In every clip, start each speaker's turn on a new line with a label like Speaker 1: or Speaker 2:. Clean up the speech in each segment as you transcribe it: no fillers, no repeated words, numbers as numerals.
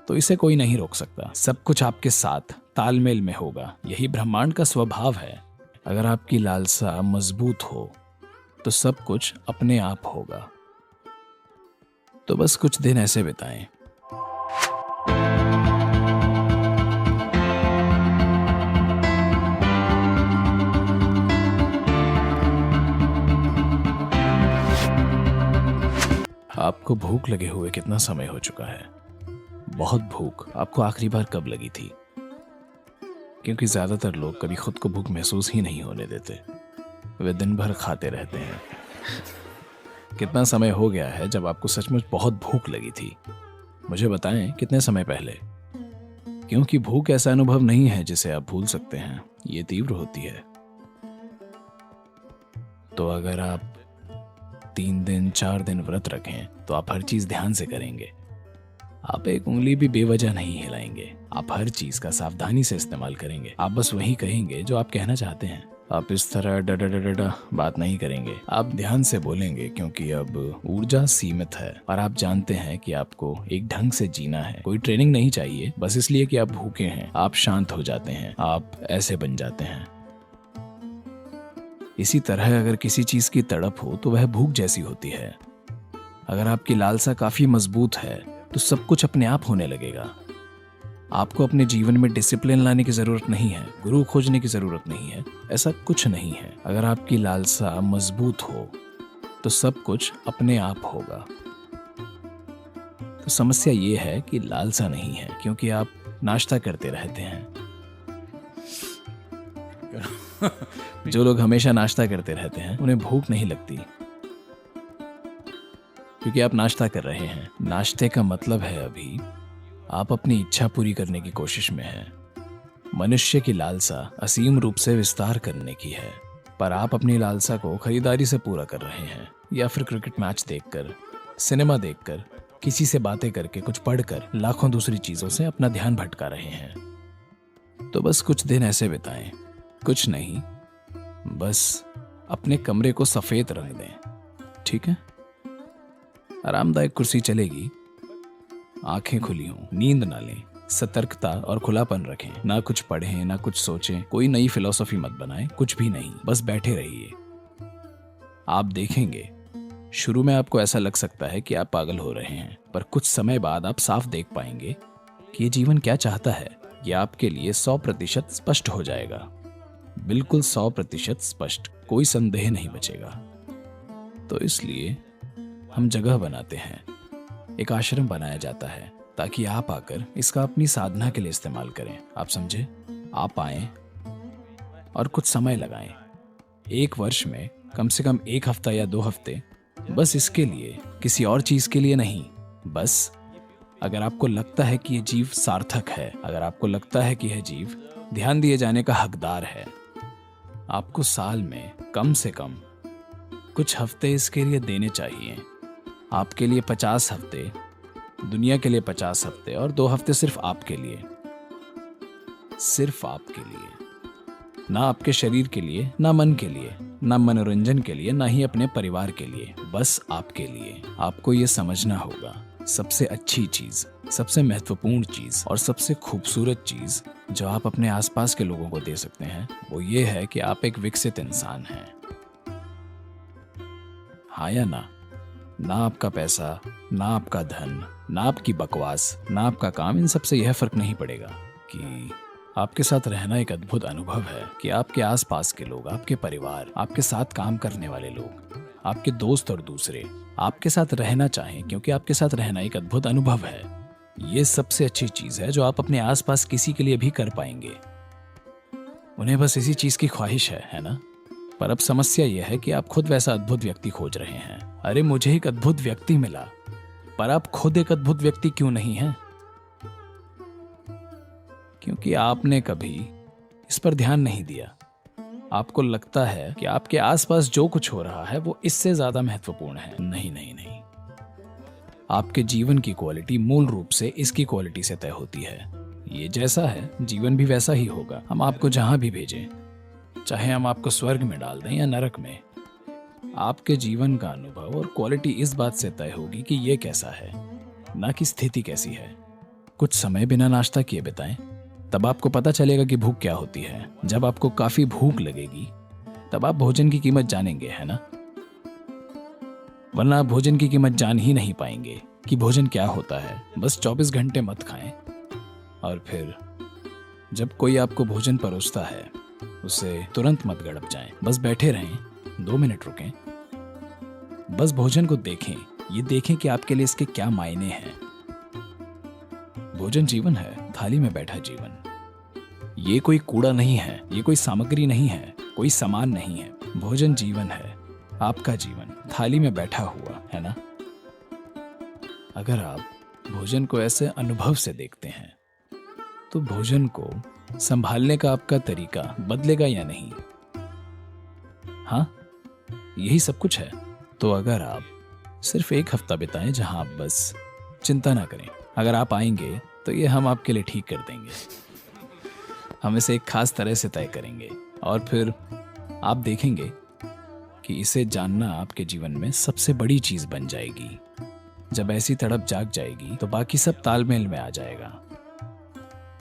Speaker 1: तो इसे कोई नहीं रोक सकता। सब कुछ आपके साथ तालमेल में होगा। यही ब्रह्मांड का स्वभाव है। अगर आपकी लालसा मजबूत हो तो सब कुछ अपने आप होगा। तो बस कुछ दिन ऐसे बिताएं। आपको भूख लगे हुए कितना समय हो चुका है? बहुत भूख। आपको आखिरी बार कब लगी थी? क्योंकि ज्यादातर लोग कभी खुद को भूख महसूस ही नहीं होने देते। वे दिन भर खाते रहते हैं। कितना समय हो गया है जब आपको सचमुच बहुत भूख लगी थी? मुझे बताएं, कितने समय पहले? क्योंकि भूख ऐसा अनुभव नहीं है जिसे आप भूल सकते हैं। ये तीव्र होती है। तो अगर आप 3 दिन 4 दिन व्रत रखें तो आप हर चीज ध्यान से करेंगे। आप एक उंगली भी बेवजह नहीं हिलाएंगे। आप हर चीज का सावधानी से इस्तेमाल करेंगे। आप बस वही कहेंगे जो आप कहना चाहते हैं। आप इस तरह डा बात नहीं करेंगे। आप ध्यान से बोलेंगे, क्योंकि अब ऊर्जा सीमित है और आप जानते हैं कि आपको एक ढंग से जीना है। कोई ट्रेनिंग नहीं चाहिए। बस इसलिए कि आप भूखे हैं आप शांत हो जाते हैं। आप ऐसे बन जाते हैं। इसी तरह अगर किसी चीज की तड़प हो तो वह भूख जैसी होती है। अगर आपकी लालसा काफी मजबूत है तो सब कुछ अपने आप होने लगेगा। आपको अपने जीवन में डिसिप्लिन लाने की जरूरत नहीं है, गुरु खोजने की जरूरत नहीं है। ऐसा कुछ नहीं है। अगर आपकी लालसा मजबूत हो तो सब कुछ अपने आप होगा। तो समस्या ये है कि लालसा नहीं है, क्योंकि आप नाश्ता करते रहते हैं। जो लोग हमेशा नाश्ता करते रहते हैं उन्हें भूख नहीं लगती, क्योंकि आप नाश्ता कर रहे हैं। नाश्ते का मतलब है अभी आप अपनी इच्छा पूरी करने की कोशिश में हैं। मनुष्य की लालसा असीम रूप से विस्तार करने की है, पर आप अपनी लालसा को खरीदारी से पूरा कर रहे हैं, या फिर क्रिकेट मैच देखकर, सिनेमा देखकर, किसी से बातें करके, कुछ पढ़कर, लाखों दूसरी चीजों से अपना ध्यान भटका रहे हैं। तो बस कुछ दिन ऐसे बिताएं। कुछ नहीं, बस अपने कमरे को सफेद रंग दें। ठीक है? आरामदायक कुर्सी चलेगी। आंखें खुली हों, नींद ना लें। सतर्कता और खुलापन रखें। ना कुछ पढ़ें, ना कुछ सोचें। कोई नई फिलॉसफी मत बनाएं, कुछ भी नहीं। बस बैठे रहिए। आप देखेंगे, शुरू में आपको ऐसा लग सकता है कि आप पागल हो रहे हैं, पर कुछ समय बाद आप साफ देख पाएंगे कि ये जीवन क्या चाहता है। ये आपके लिए 100% स्पष्ट हो जाएगा। बिल्कुल 100% स्पष्ट। कोई संदेह नहीं बचेगा। तो इसलिए हम जगह बनाते हैं। एक आश्रम बनाया जाता है ताकि आप आकर इसका अपनी साधना के लिए इस्तेमाल करें। आप समझे? आप आएं और कुछ समय लगाएं। 1 वर्ष में कम से कम 1 हफ्ता या 2 हफ्ते, बस इसके लिए, किसी और चीज के लिए नहीं। बस अगर आपको लगता है कि यह जीव सार्थक है, अगर आपको लगता है कि यह जीव ध्यान दिए जाने का हकदार है, आपको साल में कम से कम कुछ हफ्ते इसके लिए देने चाहिए। आपके लिए 50 हफ्ते, दुनिया के लिए 50 हफ्ते, और 2 हफ्ते सिर्फ आपके लिए। सिर्फ आपके लिए। ना आपके शरीर के लिए, ना मन के लिए, ना मनोरंजन के लिए, ना ही अपने परिवार के लिए। बस आपके लिए। आपको ये समझना होगा, सबसे अच्छी चीज, सबसे महत्वपूर्ण चीज और सबसे खूबसूरत चीज जो आप अपने आसपास के लोगों को दे सकते हैं, वो ये है कि आप एक विकसित इंसान हैं। हाँ या ना? ना आपका पैसा, ना आपका धन, ना आपकी बकवास, ना आपका काम, इन सब से यह फर्क नहीं पड़ेगा कि आपके साथ रहना एक अद्भुत अनुभव है। कि आपके आसपास के लोग, आपके परिवार, आपके साथ काम करने वाले लोग, आपके दोस्त और दूसरे आपके साथ रहना चाहें, क्योंकि आपके साथ रहना एक अद्भुत अनुभव है। ये सबसे अच्छी चीज है जो आप अपने आसपास किसी के लिए भी कर पाएंगे। उन्हें बस इसी चीज की ख्वाहिश है ना? पर अब समस्या यह है कि आप खुद वैसा अद्भुत व्यक्ति खोज रहे हैं। अरे मुझे एक अद्भुत व्यक्ति मिला, पर आप खुद एक अद्भुत व्यक्ति क्यों नहीं हैं? क्योंकि आपने कभी इस पर ध्यान नहीं दिया। आपको लगता है कि आपके आसपास जो कुछ हो रहा है वो इससे ज्यादा महत्वपूर्ण है। नहीं नहीं नहीं। आपके जीवन की क्वालिटी मूल रूप से इसकी क्वालिटी से तय होती है। ये जैसा है, जीवन भी वैसा ही होगा। हम आपको जहां भी भेजें, चाहे हम आपको स्वर्ग में डाल दें या नरक में, आपके जीवन का अनुभव और क्वालिटी इस बात से तय होगी कि ये कैसा है, ना कि स्थिति कैसी है। कुछ समय बिना नाश्ता किए बिताएं, तब आपको पता चलेगा कि भूख क्या होती है। जब आपको काफी भूख लगेगी तब आप भोजन की कीमत जानेंगे, है ना? वरना आप भोजन की कीमत जान ही नहीं पाएंगे कि भोजन क्या होता है। बस 24 घंटे मत खाएं और फिर जब कोई आपको भोजन परोसता है उसे तुरंत मत गड़प जाएं। बस बैठे रहें, 2 मिनट रुकें, बस भोजन को देखें। ये देखें कि आपके लिए इसके क्या मायने हैं। भोजन जीवन है, थाली में बैठा जीवन। ये कोई कूड़ा नहीं है, ये कोई सामग्री नहीं है, कोई सामान नहीं है। भोजन जीवन है, आपका जीवन थाली में बैठा हुआ है ना। अगर आप भोजन को ऐसे अनुभव से देखते हैं तो भोजन को संभालने का आपका तरीका बदलेगा या नहीं? हाँ, यही सब कुछ है। तो अगर आप सिर्फ 1 हफ्ता बिताएं जहां आप बस चिंता ना करें, अगर आप आएंगे तो ये हम आपके लिए ठीक कर देंगे। हम इसे एक खास तरह से तय करेंगे और फिर आप देखेंगे कि इसे जानना आपके जीवन में सबसे बड़ी चीज बन जाएगी। जब ऐसी तड़प जाग जाएगी तो बाकी सब तालमेल में आ जाएगा।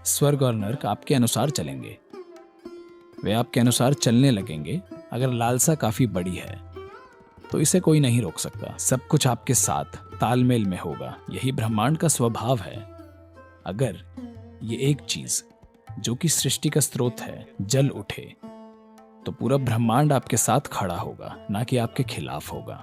Speaker 1: स्वर्ग और नर्क आपके अनुसार चलेंगे, वे आपके अनुसार चलने लगेंगे। अगर लालसा काफी बड़ी है तो इसे कोई नहीं रोक सकता। सब कुछ आपके साथ तालमेल में होगा। यही ब्रह्मांड का स्वभाव है। अगर ये एक चीज जो कि सृष्टि का स्रोत है जल उठे तो पूरा ब्रह्मांड आपके साथ खड़ा होगा, ना कि आपके खिलाफ होगा।